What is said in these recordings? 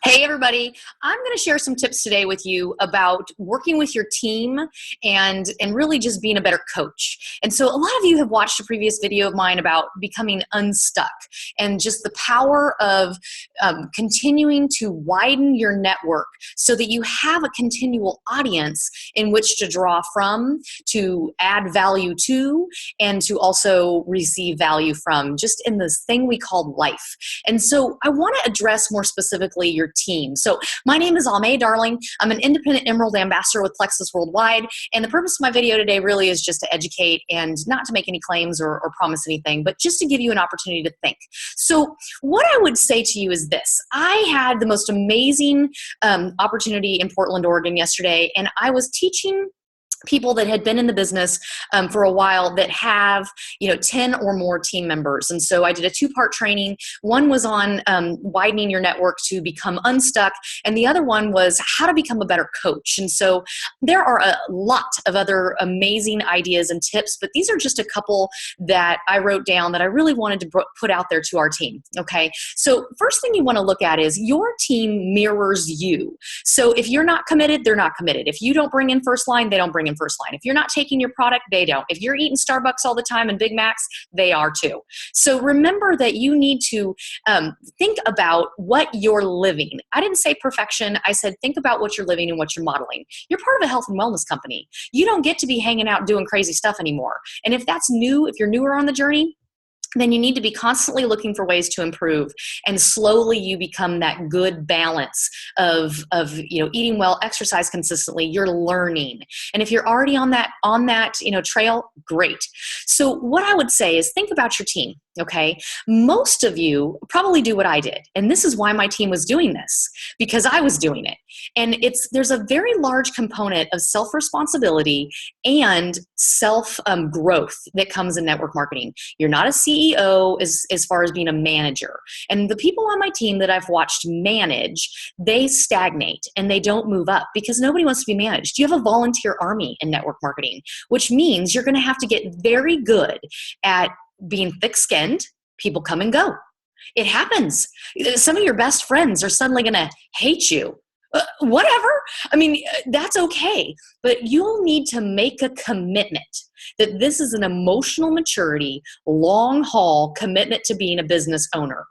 Hey everybody, I'm going to share some tips today with you about working with your team and really just being a better coach. And so a lot of you have watched a previous video of mine about becoming unstuck and just the power of continuing to widen your network so that you have a continual audience in which to draw from, to add value to, and to also receive value from, just in this thing we call life. And so I want to address more specifically your team. So my name is Aimée Darling. I'm an independent Emerald Ambassador with Plexus Worldwide. And the purpose of my video today really is just to educate and not to make any claims or promise anything, but just to give you an opportunity to think. So what I would say to you is this. I had the most amazing opportunity in Portland, Oregon yesterday, and I was teaching people that had been in the business for a while that have 10 or more team members. And so I did a two-part training. One was on widening your network to become unstuck, and the other one was how to become a better coach. And so there are a lot of other amazing ideas and tips, but these are just a couple that I wrote down that I really wanted to put out there to our team. Okay, so first thing you want to look at is your team mirrors you. So if you're not committed, they're not committed. If you don't bring in first line, they don't bring in first line. If you're not taking your product, they don't. If you're eating Starbucks all the time and Big Macs, they are too. So remember that you need to think about what you're living. I didn't say perfection. I said think about what you're living and what you're modeling. You're part of a health and wellness company. You don't get to be hanging out doing crazy stuff anymore. And if that's new, if you're newer on the journey, then you need to be constantly looking for ways to improve, and slowly you become that good balance of eating well, exercise consistently. You're learning, and if you're already on that trail, great. So what I would say is think about your team. Okay, most of you probably do what I did, and this is why my team was doing this, because I was doing it. And there's a very large component of self-responsibility and self-growth that comes in network marketing. You're not a CEO as far as being a manager. And the people on my team that I've watched manage, they stagnate and they don't move up because nobody wants to be managed. You have a volunteer army in network marketing, which means you're going to have to get very good at being thick-skinned. People come and go. It happens. Some of your best friends are suddenly going to hate you. Whatever. I mean, that's okay. But you'll need to make a commitment that this is an emotional maturity, long haul commitment to being a business owner.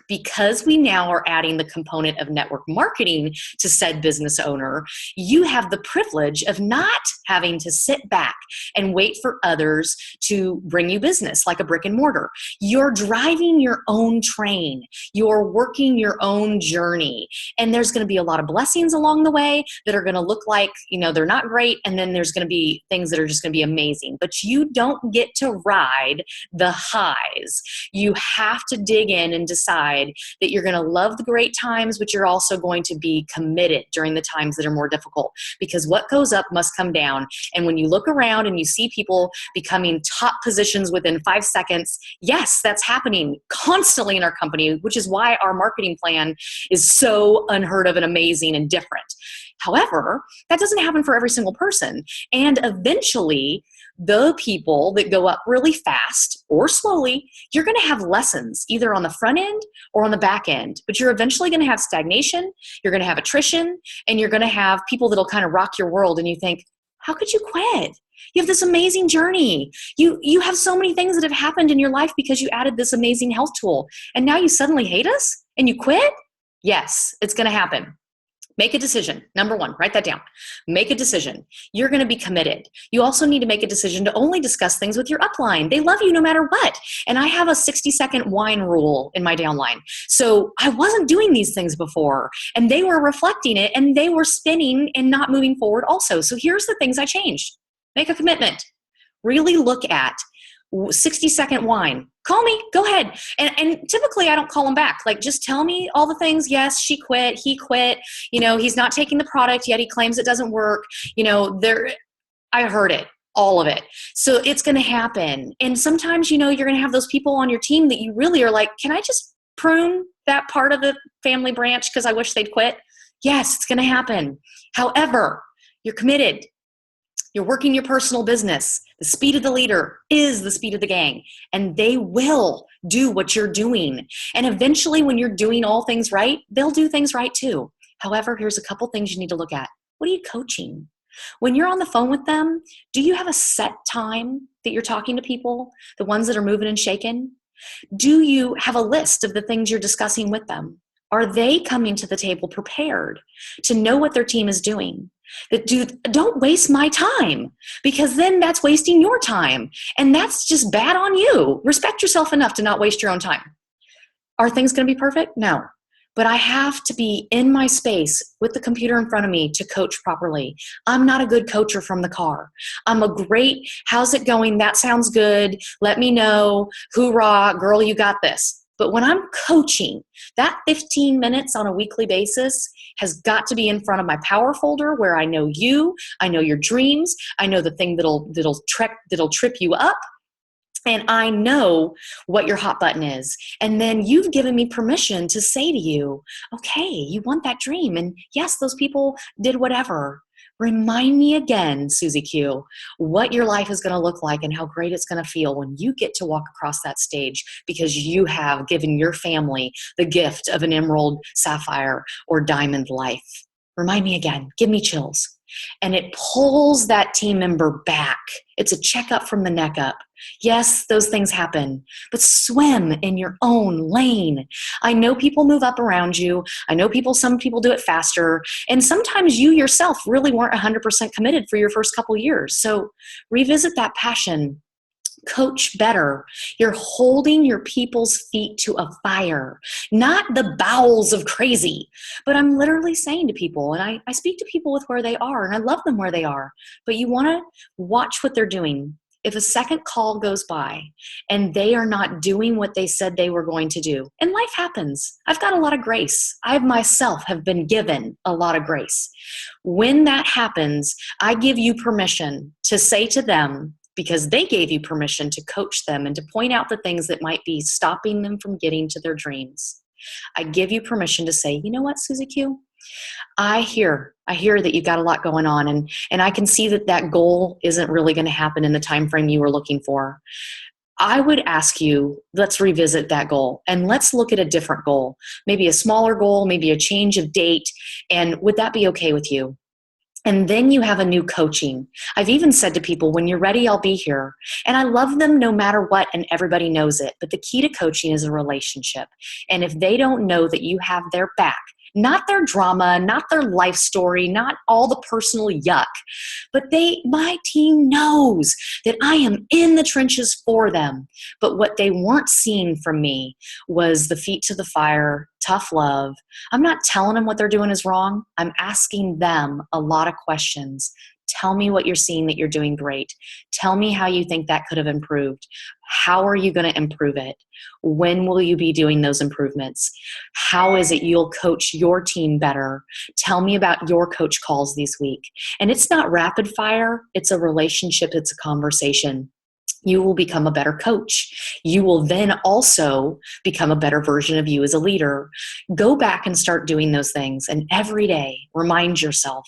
Because we now are adding the component of network marketing to said business owner, you have the privilege of not having to sit back and wait for others to bring you business like a brick and mortar. You're driving your own train. You're working your own journey. And there's going to be a lot of blessings along the way that are going to look like, they're not great. And then there's going to be things that are just going to be amazing. But you don't get to ride the highs. You have to dig in and decide that you're going to love the great times, but you're also going to be committed during the times that are more difficult, because what goes up must come down. And when you look around and you see people becoming top positions within 5 seconds, yes, that's happening constantly in our company, which is why our marketing plan is so unheard of and amazing and different. However, that doesn't happen for every single person. And eventually, the people that go up really fast or slowly, you're going to have lessons either on the front end or on the back end, but you're eventually going to have stagnation, you're going to have attrition, and you're going to have people that'll kind of rock your world. And you think, how could you quit? You have this amazing journey. You have so many things that have happened in your life because you added this amazing health tool. And now you suddenly hate us and you quit? Yes, it's going to happen. Make a decision. Number one, write that down. Make a decision. You're going to be committed. You also need to make a decision to only discuss things with your upline. They love you no matter what. And I have a 60-second wine rule in my downline. So I wasn't doing these things before, and they were reflecting it, and they were spinning and not moving forward also. So here's the things I changed. Make a commitment. Really look at 60-second wine. Call me, go ahead. And typically I don't call them back. Like, just tell me all the things. Yes, she quit, he quit, he's not taking the product yet. He claims it doesn't work. I heard it, all of it. So it's going to happen. And sometimes, you're going to have those people on your team that you really are like, can I just prune that part of the family branch because I wish they'd quit? Yes, it's going to happen. However, you're committed. You're working your personal business. The speed of the leader is the speed of the gang, and they will do what you're doing. And eventually, when you're doing all things right, they'll do things right too. However, here's a couple things you need to look at. What are you coaching? When you're on the phone with them, do you have a set time that you're talking to people, the ones that are moving and shaking? Do you have a list of the things you're discussing with them? Are they coming to the table prepared to know what their team is doing? Don't waste my time, because then that's wasting your time. And that's just bad on you. Respect yourself enough to not waste your own time. Are things going to be perfect? No. But I have to be in my space with the computer in front of me to coach properly. I'm not a good coacher from the car. I'm a great, how's it going? That sounds good. Let me know. Hoorah, girl, you got this. But when I'm coaching, that 15 minutes on a weekly basis has got to be in front of my power folder where I know you, I know your dreams, I know the thing that'll trip you up. And I know what your hot button is. And then you've given me permission to say to you, okay, you want that dream. And yes, those people did whatever. Remind me again, Susie Q, what your life is going to look like and how great it's going to feel when you get to walk across that stage because you have given your family the gift of an emerald, sapphire, or diamond life. Remind me again. Give me chills. And it pulls that team member back. It's a checkup from the neck up. Yes, those things happen, but swim in your own lane. I know people move up around you. I know some people do it faster. And sometimes you yourself really weren't 100% committed for your first couple years. So revisit that passion. Coach better. You're holding your people's feet to a fire, not the bowels of crazy. But I'm literally saying to people, and I speak to people with where they are, and I love them where they are, but you want to watch what they're doing. If a second call goes by and they are not doing what they said they were going to do, and life happens, I've got a lot of grace. I myself have been given a lot of grace. When that happens, I give you permission to say to them, because they gave you permission to coach them and to point out the things that might be stopping them from getting to their dreams. I give you permission to say, you know what, Susie Q? I hear that you've got a lot going on, and I can see that goal isn't really going to happen in the time frame you were looking for. I would ask you, let's revisit that goal and let's look at a different goal, maybe a smaller goal, maybe a change of date. And would that be okay with you? And then you have a new coaching. I've even said to people, when you're ready, I'll be here. And I love them no matter what, and everybody knows it. But the key to coaching is a relationship. And if they don't know that you have their back, not their drama, not their life story, not all the personal yuck, but my team knows that I am in the trenches for them. But what they weren't seeing from me was the feet to the fire, tough love. I'm not telling them what they're doing is wrong. I'm asking them a lot of questions. Tell me what you're seeing that you're doing great. Tell me how you think that could have improved. How are you going to improve it? When will you be doing those improvements? How is it you'll coach your team better? Tell me about your coach calls this week. And it's not rapid fire. It's a relationship. It's a conversation. You will become a better coach. You will then also become a better version of you as a leader. Go back and start doing those things. And every day, remind yourself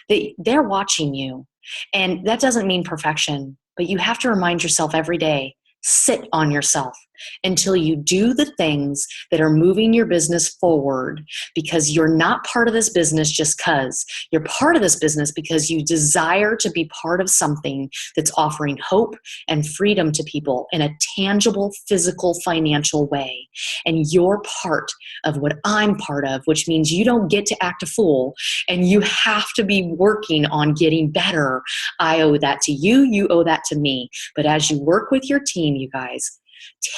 that they're watching you. And that doesn't mean perfection, but you have to remind yourself every day, sit on yourself until you do the things that are moving your business forward, because you're not part of this business just because. You're part of this business because you desire to be part of something that's offering hope and freedom to people in a tangible, physical, financial way. And you're part of what I'm part of, which means you don't get to act a fool and you have to be working on getting better. I owe that to you. You owe that to me. But as you work with your team, you guys,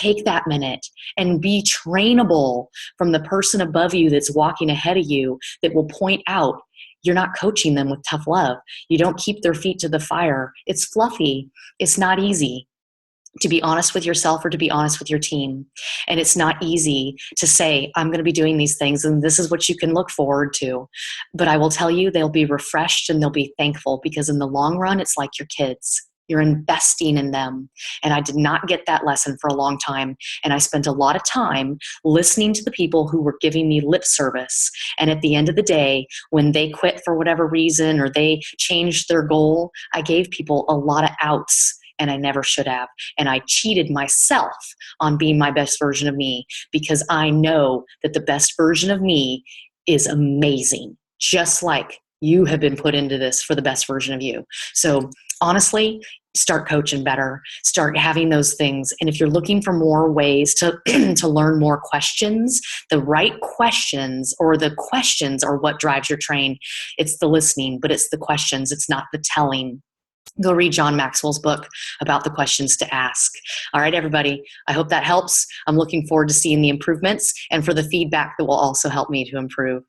take that minute and be trainable from the person above you that's walking ahead of you that will point out you're not coaching them with tough love. You don't keep their feet to the fire. It's fluffy. It's not easy to be honest with yourself or to be honest with your team. And it's not easy to say, I'm going to be doing these things and this is what you can look forward to. But I will tell you, they'll be refreshed and they'll be thankful, because in the long run, it's like your kids. You're investing in them. And I did not get that lesson for a long time. And I spent a lot of time listening to the people who were giving me lip service. And at the end of the day, when they quit for whatever reason or they changed their goal, I gave people a lot of outs, and I never should have. And I cheated myself on being my best version of me, because I know that the best version of me is amazing, just like you have been put into this for the best version of you. So honestly, start coaching better, start having those things. And if you're looking for more ways to, to learn more questions, the right questions, or the questions are what drives your train. It's the listening, but it's the questions. It's not the telling. Go read John Maxwell's book about the questions to ask. All right, everybody, I hope that helps. I'm looking forward to seeing the improvements and for the feedback that will also help me to improve.